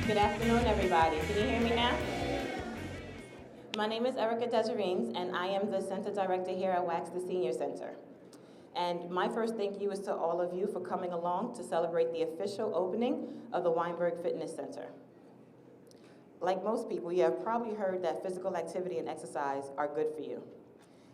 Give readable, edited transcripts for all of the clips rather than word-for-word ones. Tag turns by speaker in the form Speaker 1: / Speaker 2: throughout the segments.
Speaker 1: Good afternoon, everybody. Can you hear me now? My name is Erica Desirines, and I am the Center Director here at Waxter Senior Center. And my first thank you is to all of you for coming along to celebrate the official opening of the Weinberg Fitness Center. Like most people, you have probably heard that physical activity and exercise are good for you.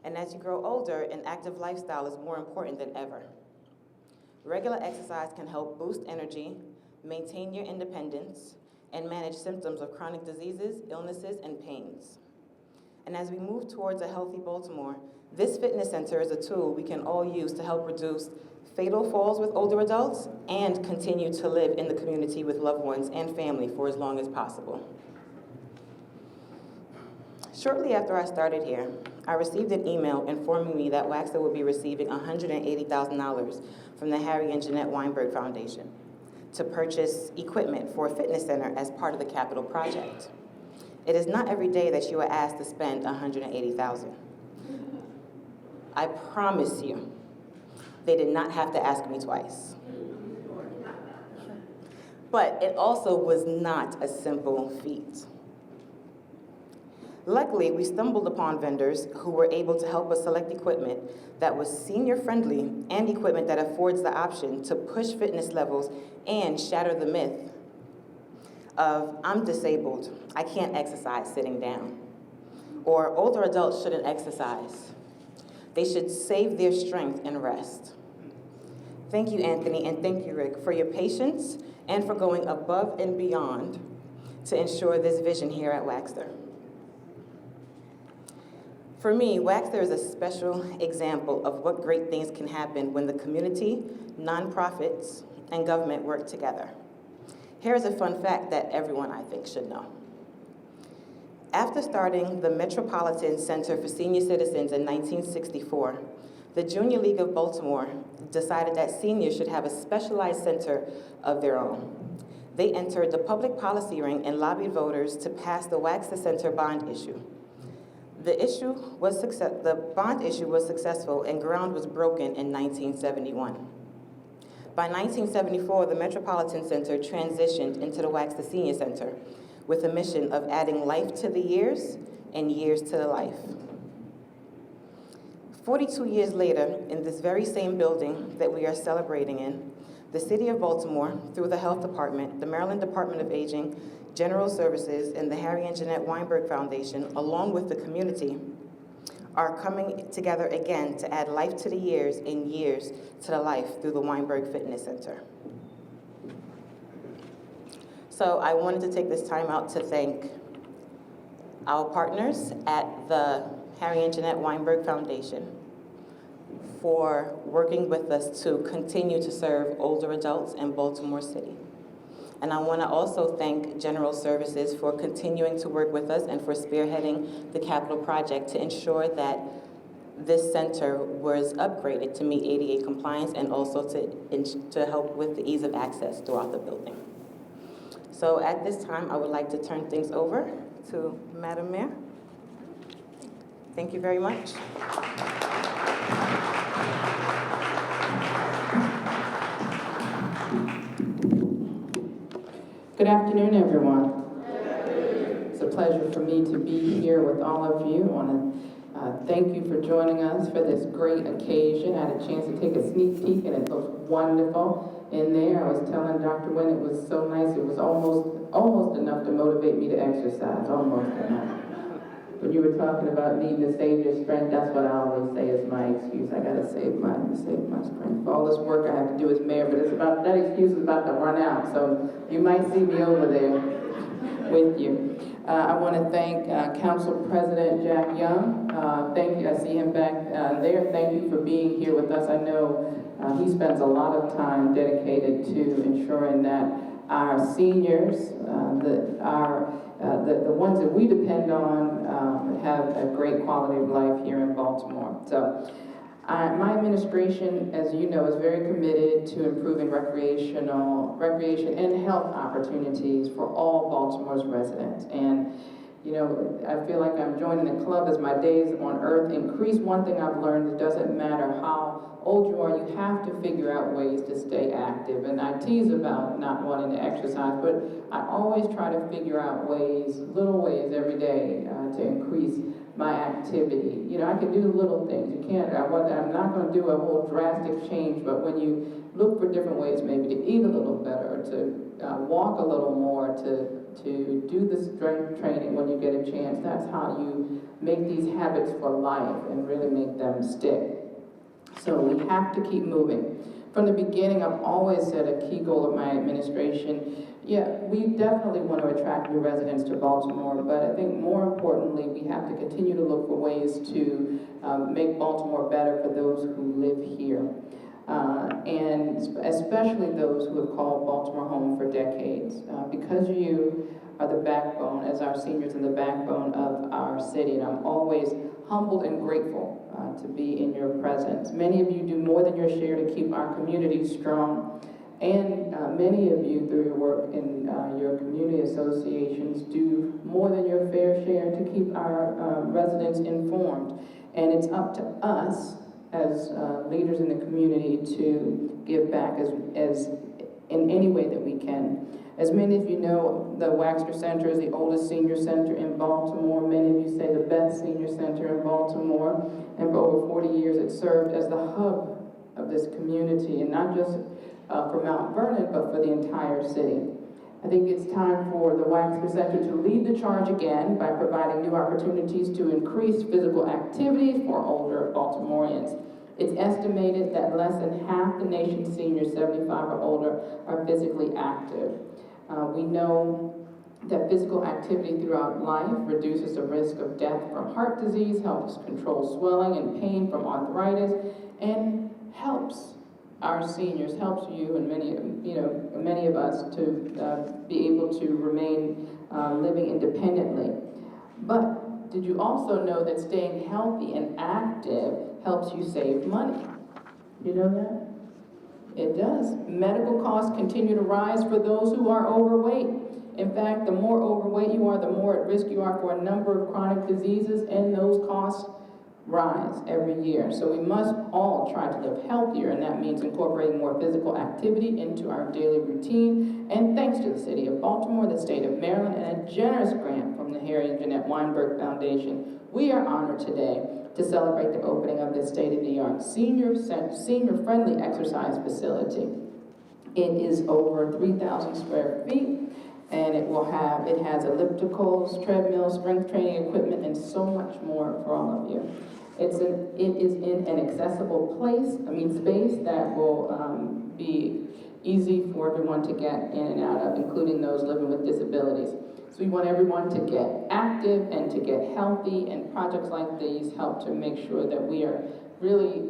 Speaker 1: And as you grow older, an active lifestyle is more important than ever. Regular exercise can help boost energy, maintain your independence, and manage symptoms of chronic diseases, illnesses, and pains. And as we move towards a healthy Baltimore, this fitness center is a tool we can all use to help reduce fatal falls with older adults and continue to live in the community with loved ones and family for as long as possible. Shortly after I started here, I received an email informing me that Waxter would be receiving $180,000 from the Harry and Jeanette Weinberg Foundation to purchase equipment for a fitness center as part of the capital project. It is not every day that you are asked to spend $180,000. I promise you, they did not have to ask me twice. But it also was not a simple feat. Luckily, we stumbled upon vendors who were able to help us select equipment that was senior-friendly and equipment that affords the option to push fitness levels and shatter the myth of, I'm disabled, I can't exercise sitting down, or older adults shouldn't exercise. They should save their strength and rest. Thank you, Anthony, and thank you, Rick, for your patience and for going above and beyond to ensure this vision here at Waxter. For me, Waxter is a special example of what great things can happen when the community, nonprofits, and government work together. Here's a fun fact that everyone, I think, should know. After starting the Metropolitan Center for Senior Citizens in 1964, the Junior League of Baltimore decided that seniors should have a specialized center of their own. They entered the public policy ring and lobbied voters to pass the Waxter Center bond issue. The bond issue was successful and ground was broken in 1971. By 1974, the Metropolitan Center transitioned into the Waxter Senior Center with a mission of adding life to the years and years to the life. 42 years later, in this very same building that we are celebrating in, the City of Baltimore, through the Health Department, the Maryland Department of Aging, General Services, and the Harry and Jeanette Weinberg Foundation, along with the community, are coming together again to add life to the years and years to the life through the Weinberg Fitness Center. So I wanted to take this time out to thank our partners at the Harry and Jeanette Weinberg Foundation for working with us to continue to serve older adults in Baltimore City. And I want to also thank General Services for continuing to work with us and for spearheading the capital project to ensure that this center was upgraded to meet ADA compliance and also to help with the ease of access throughout the building. So at this time, I would like to turn things over to Madam Mayor. Thank you very much.
Speaker 2: Good afternoon, everyone. It's a pleasure for me to be here with all of you. I want to thank you for joining us for this great occasion. I had a chance to take a sneak peek, and it looked wonderful in there. I was telling Dr. Wynn it was so nice. It was almost enough to motivate me to exercise, almost enough. When you were talking about needing to save your strength, that's what I always say is my excuse. I gotta save my strength. For all this work I have to do as mayor, but that excuse is about to run out, so you might see me over there with you. I want to thank Council President Jack Young. Thank you. I see him back there. Thank you for being here with us. I know he spends a lot of time dedicated to ensuring that our seniors, the ones that we depend on, have a great quality of life here in Baltimore. So, my administration, as you know, is very committed to improving recreation and health opportunities for all Baltimore's residents. And You know, I feel like I'm joining the club as my days on earth increase. One thing I've learned, it doesn't matter how old you are, you have to figure out ways to stay active. And I tease about not wanting to exercise, but I always try to figure out ways, little ways every day to increase my activity. You know, I can do little things. You can't, I'm not going to do a whole drastic change, but when you look for different ways maybe to eat a little better, to walk a little more, to do the strength training when you get a chance, that's how you make these habits for life and really make them stick. So we have to keep moving. From the beginning, I've always said a key goal of my administration, we definitely want to attract new residents to Baltimore, but I think more importantly, we have to continue to look for ways to make Baltimore better for those who live here. And especially those who have called Baltimore home for decades. Because you are the backbone, as our seniors, and the backbone of our city, and I'm always humbled and grateful to be in your presence. Many of you do more than your share to keep our community strong, and many of you, through your work in your community associations, do more than your fair share to keep our residents informed. And it's up to us as leaders in the community to give back as in any way that we can. As many of you know, the Waxter Center is the oldest senior center in Baltimore. Many of you say the best senior center in Baltimore. And for over 40 years, it served as the hub of this community, and not just for Mount Vernon, but for the entire city. I think it's time for the Waxter Center to lead the charge again by providing new opportunities to increase physical activity for older Baltimoreans. It's estimated that less than half the nation's seniors 75 or older are physically active. We know that physical activity throughout life reduces the risk of death from heart disease, helps control swelling and pain from arthritis, and helps our seniors, helps you and many of us to be able to remain living independently. But did you also know that staying healthy and active helps you save money? You know that? It does. Medical costs continue to rise for those who are overweight. In fact, the more overweight you are, the more at risk you are for a number of chronic diseases, and those costs rise every year. So we must all try to live healthier, and that means incorporating more physical activity into our daily routine. And thanks to the City of Baltimore, the State of Maryland, and a generous grant from the Harry and Jeanette Weinberg Foundation, we are honored today to celebrate the opening of this state-of-the-art senior-friendly exercise facility. It is over 3,000 square feet, and it has ellipticals, treadmills, strength training equipment, and so much more for all of you. It is in an accessible space that will be easy for everyone to get in and out of, including those living with disabilities. So we want everyone to get active and to get healthy, and projects like these help to make sure that we are really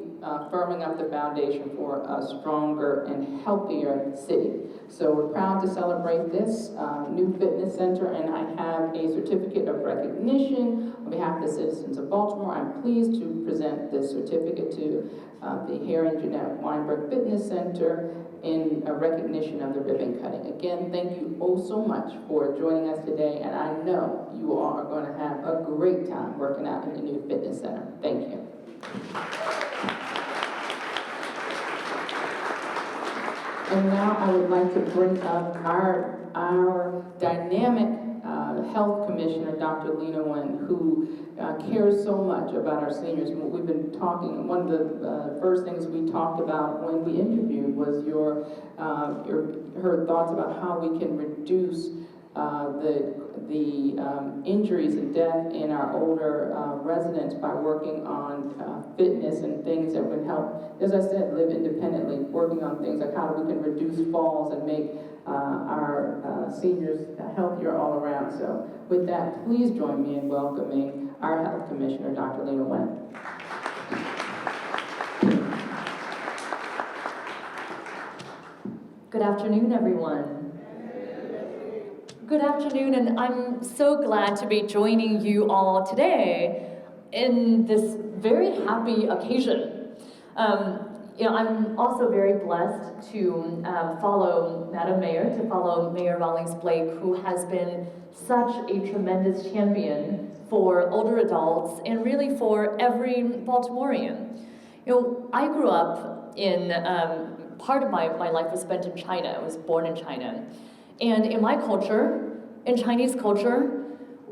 Speaker 2: firming up the foundation for a stronger and healthier city. So we're proud to celebrate this new fitness center, and I have a certificate of recognition on behalf of the citizens of Baltimore. I'm pleased to present this certificate to the Harry and Jeanette Weinberg Fitness Center in a recognition of the ribbon cutting. Again, thank you oh so much for joining us today, and I know you all are going to have a great time working out in the new fitness center. Thank you. And now I would like to bring up our dynamic health commissioner, Dr. Lena Nguyen, who cares so much about our seniors. We've been talking, one of the first things we talked about when we interviewed was her thoughts about how we can reduce the injuries and death in our older residents by working on fitness and things that would help, as I said, live independently, working on things like how we can reduce falls and make our seniors healthier all around. So with that, please join me in welcoming our Health Commissioner, Dr. Lena Nguyen.
Speaker 3: Good afternoon, everyone. Good afternoon, and I'm so glad to be joining you all today in this very happy occasion. I'm also very blessed to follow Madam Mayor, to follow Mayor Rawlings-Blake, who has been such a tremendous champion for older adults and really for every Baltimorean. I grew up in, part of my life was spent in China. I was born in China. And in my culture, in Chinese culture,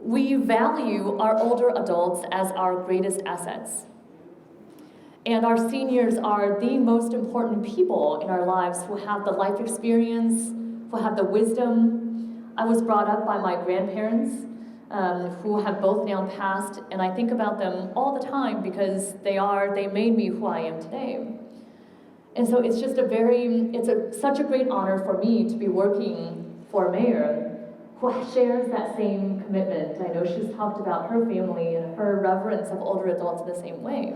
Speaker 3: we value our older adults as our greatest assets. And our seniors are the most important people in our lives who have the life experience, who have the wisdom. I was brought up by my grandparents, who have both now passed, and I think about them all the time because they made me who I am today. And so it's just such a great honor for me to be working for a mayor who shares that same commitment. I know she's talked about her family and her reverence of older adults in the same way.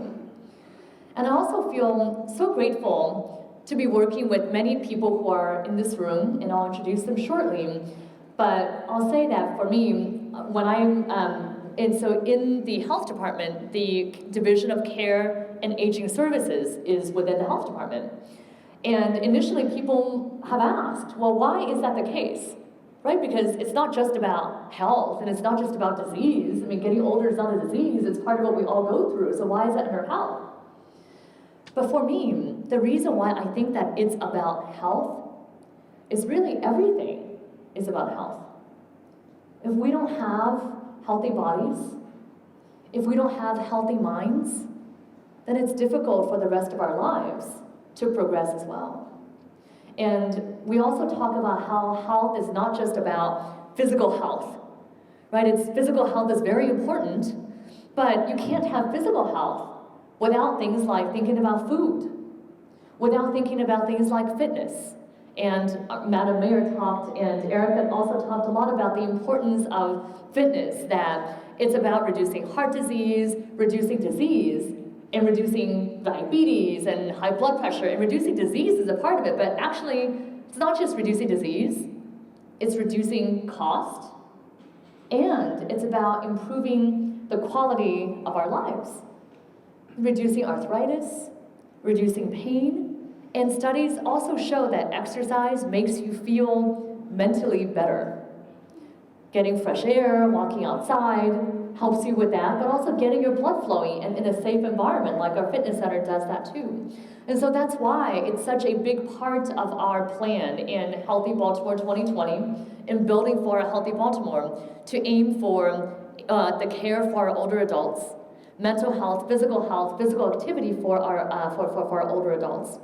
Speaker 3: And I also feel so grateful to be working with many people who are in this room, and I'll introduce them shortly. But I'll say that for me, in the health department, the Division of Care and Aging Services is within the health department. And initially people have asked, well, why is that the case? Right? Because it's not just about health and it's not just about disease. I mean, getting older is not a disease, it's part of what we all go through. So why is that under health? But for me, the reason why I think that it's about health is really everything is about health. If we don't have healthy bodies, if we don't have healthy minds, then it's difficult for the rest of our lives to progress as well. And we also talk about how health is not just about physical health, right? Physical health is very important, but you can't have physical health without things like thinking about food, without thinking about things like fitness. And Madam Mayor talked, and Erica also talked a lot about the importance of fitness, that it's about reducing heart disease, reducing disease, and reducing diabetes and high blood pressure, and reducing disease is a part of it, but actually, it's not just reducing disease, it's reducing cost, and it's about improving the quality of our lives. Reducing arthritis, reducing pain, and studies also show that exercise makes you feel mentally better. Getting fresh air, walking outside, helps you with that, but also getting your blood flowing and in a safe environment, like our fitness center does that too. And so that's why it's such a big part of our plan in Healthy Baltimore 2020, in building for a healthy Baltimore, to aim for the care for our older adults, mental health, physical activity for our older adults.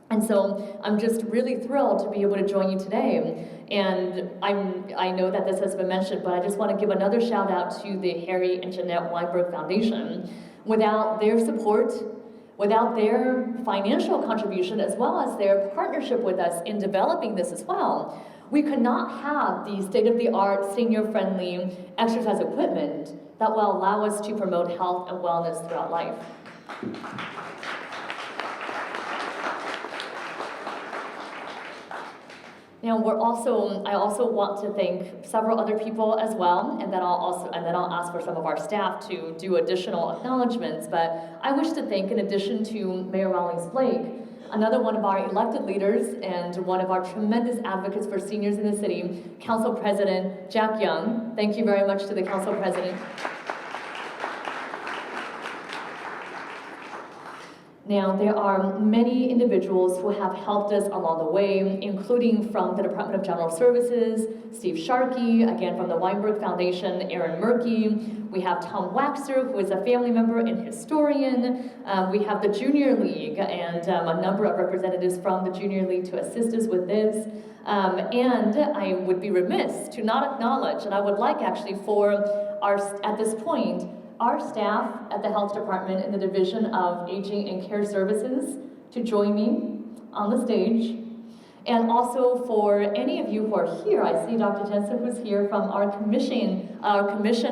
Speaker 3: And so I'm just really thrilled to be able to join you today. And I know that this has been mentioned, but I just want to give another shout out to the Harry and Jeanette Weinberg Foundation. Without their support, without their financial contribution, as well as their partnership with us in developing this as well, we could not have the state-of-the-art, senior-friendly exercise equipment that will allow us to promote health and wellness throughout life. Now I also want to thank several other people as well, and then I'll ask for some of our staff to do additional acknowledgments. But I wish to thank, in addition to Mayor Rawlings-Blake, another one of our elected leaders and one of our tremendous advocates for seniors in the city, Council President Jack Young. Thank you very much to the Council President. Now, there are many individuals who have helped us along the way, including from the Department of General Services, Steve Sharkey, again from the Weinberg Foundation, Aaron Murky. We have Tom Waxter, who is a family member and historian. We have the Junior League and a number of representatives from the Junior League to assist us with this. And I would be remiss to not acknowledge, and I would like actually at this point, our staff at the Health Department in the Division of Aging and Care Services to join me on the stage. And also for any of you who are here, I see Dr. Jensen who's here from our Commission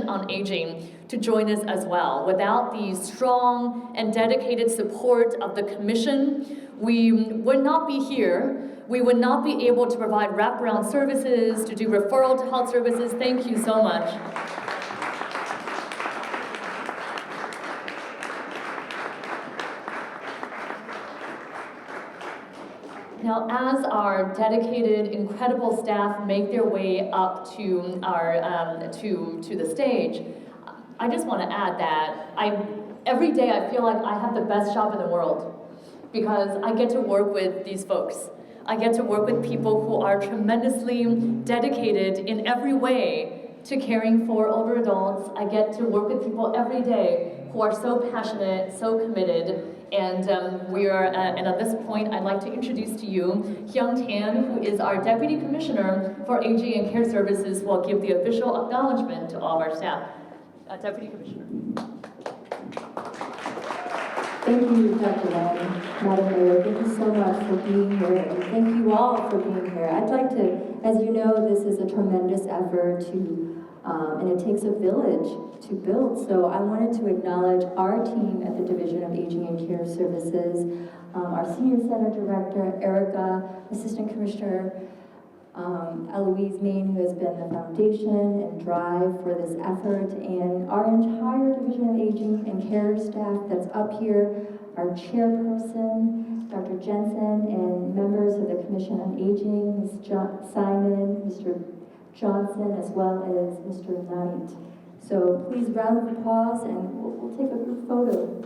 Speaker 3: on Aging to join us as well. Without the strong and dedicated support of the Commission, we would not be here. We would not be able to provide wraparound services, to do referral to health services. Thank you so much. Now, as our dedicated, incredible staff make their way up to our to the stage, I just want to add that every day I feel like I have the best job in the world because I get to work with these folks. I get to work with people who are tremendously dedicated in every way to caring for older adults. I get to work with people every day who are so passionate, so committed, and and at this point, I'd like to introduce to you Hyung Tan, who is our Deputy Commissioner for Aging and Care Services, who will give the official acknowledgement to all of our staff. Deputy Commissioner.
Speaker 4: Thank you, Dr. Wang, Madam Mayor. Thank you so much for being here, and thank you all for being here. I'd like to, as you know, this is a tremendous effort and it takes a village to build. So I wanted to acknowledge our team at the Division of Aging and Care Services, our Senior Center Director, Erica, Assistant Commissioner Eloise Main, who has been the foundation and drive for this effort, and our entire Division of Aging and Care staff that's up here, our chairperson, Dr. Jensen, and members of the Commission on Aging, Ms. Simon, Mr. Johnson, as well as Mr. Knight. So please round of applause, and we'll take a group photo.